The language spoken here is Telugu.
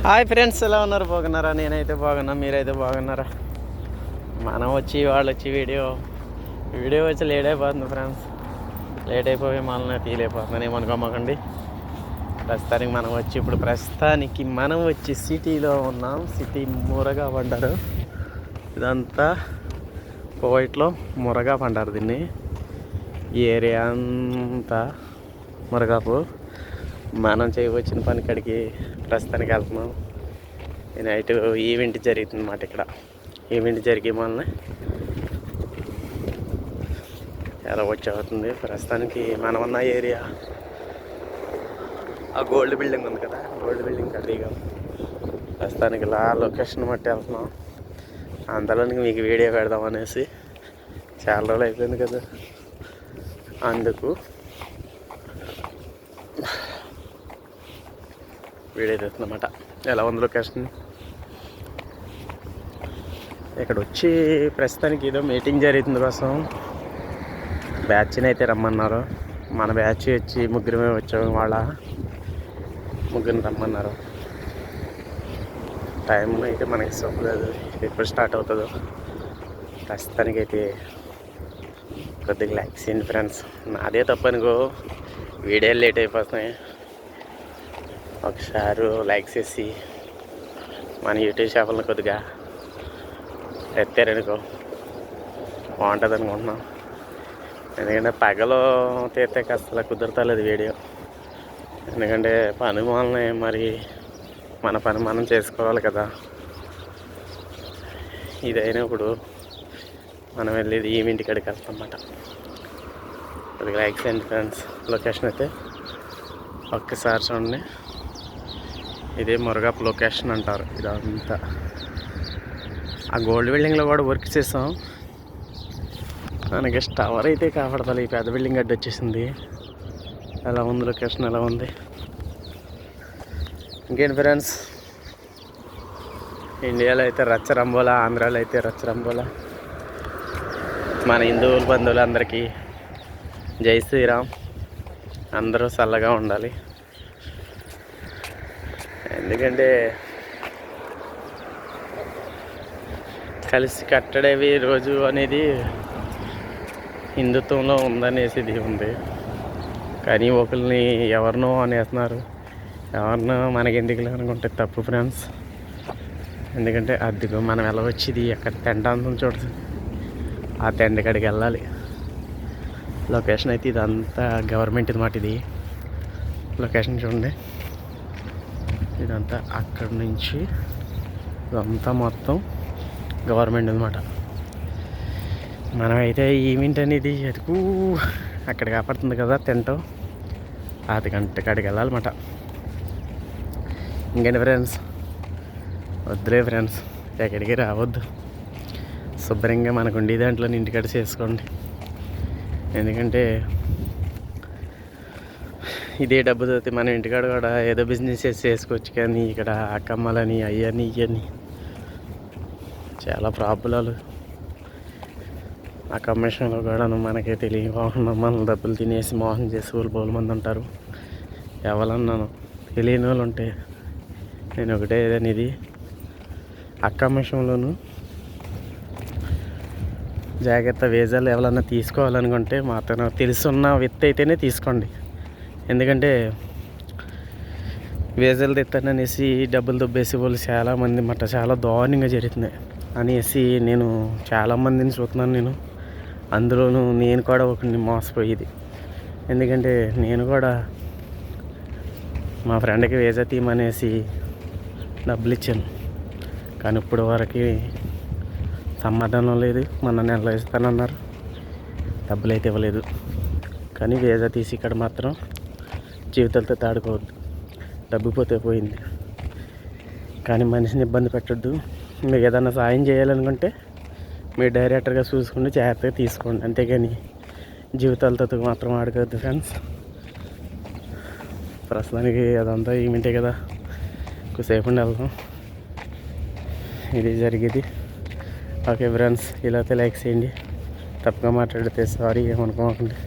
హాయ్ ఫ్రెండ్స్, ఎలా ఉన్నారు? బాగున్నారా? నేనైతే బాగున్నా, మీరైతే బాగున్నారా? మనం వచ్చి వాళ్ళు వచ్చి వీడియో వచ్చి లేట్ అయిపోతుంది ఫ్రెండ్స్. లేట్ అయిపోయి మనల్ని ఫీల్ అయిపోతుంది ఏమనుకోమాకండి. ప్రస్తుతానికి మనం వచ్చి సిటీలో ఉన్నాం. సిటీ మురగా పండారు. ఇదంతా కోవైట్లో మురగా పండారు. దీన్ని ఈ ఏరియా అంతా మురగాపు. మనం చేయవచ్చిన పని కాడికి ప్రస్తుతానికి వెళ్తున్నాం. నైట్ ఈవెంట్ జరుగుతుంది అన్నమాట. ఇక్కడ ఈవెంట్ జరిగే మనల్ని ఎలా వచ్చి ప్రస్తుతానికి మనం ఉన్న ఏరియా ఆ గోల్డ్ బిల్డింగ్ ఉంది కదా, గోల్డ్ బిల్డింగ్ కడిగా ప్రస్తుతానికి లొకేషన్ బట్టి వెళ్తున్నాం. అంతలోనికి మీకు వీడియో పెడదాం అనేసి, చాలా రోజులు అయిపోయింది కదా, అందుకు వీడియో తెస్తున్నమాట. ఎలా ఉంది లొకేషన్? ఇక్కడ వచ్చి ప్రస్తుతానికి ఏదో మీటింగ్ జరుగుతుంది కోసం బ్యాచ్ని అయితే రమ్మన్నారు. మన బ్యాచ్ వచ్చి ముగ్గురమే వచ్చాము. వాళ్ళ ముగ్గురిని రమ్మన్నారు. టైం అయితే మనకి చెప్పలేదు ఎప్పుడు స్టార్ట్ అవుతుందో. ప్రస్తుతానికి అయితే కొద్దిగా లైక్స్ చేయండి ఫ్రెండ్స్. నాదే తప్పనుకో, వీడియోలు లేట్ అయిపోతున్నాయి. ఒకసారి లైక్ చేసి మన యూట్యూబ్ ఛానల్ని కొద్దిగా ఎత్తారనుకో బాగుంటుంది అనుకుంటున్నాం. ఎందుకంటే పగలు తీస్తే అసలు కుదరతలేదు వీడియో. ఎందుకంటే పని వల్లనే మరి మన పని మనం చేసుకోవాలి కదా. ఇదైనప్పుడు మనం వెళ్ళేది ఈవెంట్ కాడికి వెళ్తాం అన్నమాట. కొద్దిగా లైక్స్ అండి ఫ్రెండ్స్. లొకేషన్ అయితే ఒక్కసారి చూడండి. ఇదే మురగాపు లొకేషన్ అంటారు. ఇదంతా ఆ గోల్డ్ బిల్డింగ్లో కూడా వర్క్ చేసాం. మనకి టవర్ అయితే కాపాడతాలి. ఈ పెద్ద బిల్డింగ్ గడ్డ వచ్చేసింది. ఎలా ఉంది లొకేషన్? ఎలా ఉంది? ఇంకేంటి ఫ్రెండ్స్, ఇండియాలో అయితే రచ్చరంబోలా, ఆంధ్రాలో అయితే రచ్చరంబోలా. మన హిందువుల బంధువులు అందరికీ జై శ్రీరామ్. అందరూ చల్లగా ఉండాలి. ఎందుకంటే కలిసి కట్టడేవి రోజు అనేది హిందుత్వంలో ఉందనేసి ఇది ఉంది. కానీ ఒకరిని ఎవరినో అనేస్తున్నారు. ఎవరినో మనకెందుకు అనుకుంటే తప్పు ఫ్రెండ్స్. ఎందుకంటే అదిగో మనం ఎలా వచ్చేది ఎక్కడ టెంట్ అంతం చూడదు. ఆ టెంట్ కాడికి వెళ్ళాలి. లొకేషన్ అయితే ఇదంతా గవర్నమెంట్ అన్నమాట. ఇది లొకేషన్ చూడండి. ఇదంతా అక్కడి నుంచి ఇదంతా మొత్తం గవర్నమెంట్ అన్నమాట. మనమైతే ఈవెంట్ అనేది ఎదుగు అక్కడ కాపాడుతుంది కదా టెంట్, అది గంట కాడికి వెళ్ళాలన్నమాట. ఇంకేంటి ఫ్రెండ్స్, వద్దులే ఫ్రెండ్స్, ఎక్కడికి రావద్దు. శుభ్రంగా మనకు ఉండే దాంట్లో ఇంటికాడ చేసుకోండి. ఎందుకంటే ఇదే డబ్బు తోటి మనం ఇంటికాడ కూడా ఏదో బిజినెస్ చేసుకోవచ్చు. కానీ ఇక్కడ అక్కమ్మలని అయ్యని ఇవన్నీ చాలా ప్రాబ్లాలు. ఆ కమిషన్లో కూడా మనకే తెలియకుండా మన డబ్బులు తినేసి మోసం చేసి వాళ్ళు బోలు మంది ఉంటారు. ఎవరన్నాను తెలియని వాళ్ళు ఉంటే నేను ఒకటే ఏదైనా ఇది అక్కమిషంలోను జాగ్రత్త. వీసాలు ఎవరన్నా తీసుకోవాలనుకుంటే మాత్రం తెలుసున్న వ్యక్తి అయితేనే తీసుకోండి. ఎందుకంటే వీసాలు తెస్తాననేసి డబ్బులు దొబ్బేసి వాళ్ళు చాలామంది మాట చాలా దారుణంగా జరుగుతున్నాయి అనేసి నేను చాలామందిని చూస్తున్నాను. నేను అందులోనూ నేను కూడా ఒకరిని మోసపోయేది. ఎందుకంటే నేను కూడా మా ఫ్రెండ్కి వీసా తీయమనేసి డబ్బులు ఇచ్చాను. కానీ ఇప్పుడు వరకు సమాధానం లేదు. మొన్న నెలలో ఇస్తానన్నారు, డబ్బులు అయితే ఇవ్వలేదు. కానీ వీసా తీసి ఇక్కడ మాత్రం జీవితాలతో తాడుకోవద్దు. డబ్బు పోతే పోయింది. కానీ మనిషిని ఇబ్బంది పెట్టద్దు. మీకు ఏదైనా సాయం చేయాలనుకుంటే మీరు డైరెక్టర్గా చూసుకుంటే జాగ్రత్తగా తీసుకోండి. అంతేగాని జీవితాలతో మాత్రం ఆడుకోవద్దు ఫ్రెండ్స్. ప్రస్తుతానికి అదంతా ఈవెంటే కదా, కొద్దిసేపు ఉండి వెళ్దాం. ఇది జరిగేది. ఓకే ఫ్రెండ్స్, ఇలా లైక్ చేయండి. తప్పుగా మాట్లాడితే సారీ, ఏమనుకోకండి.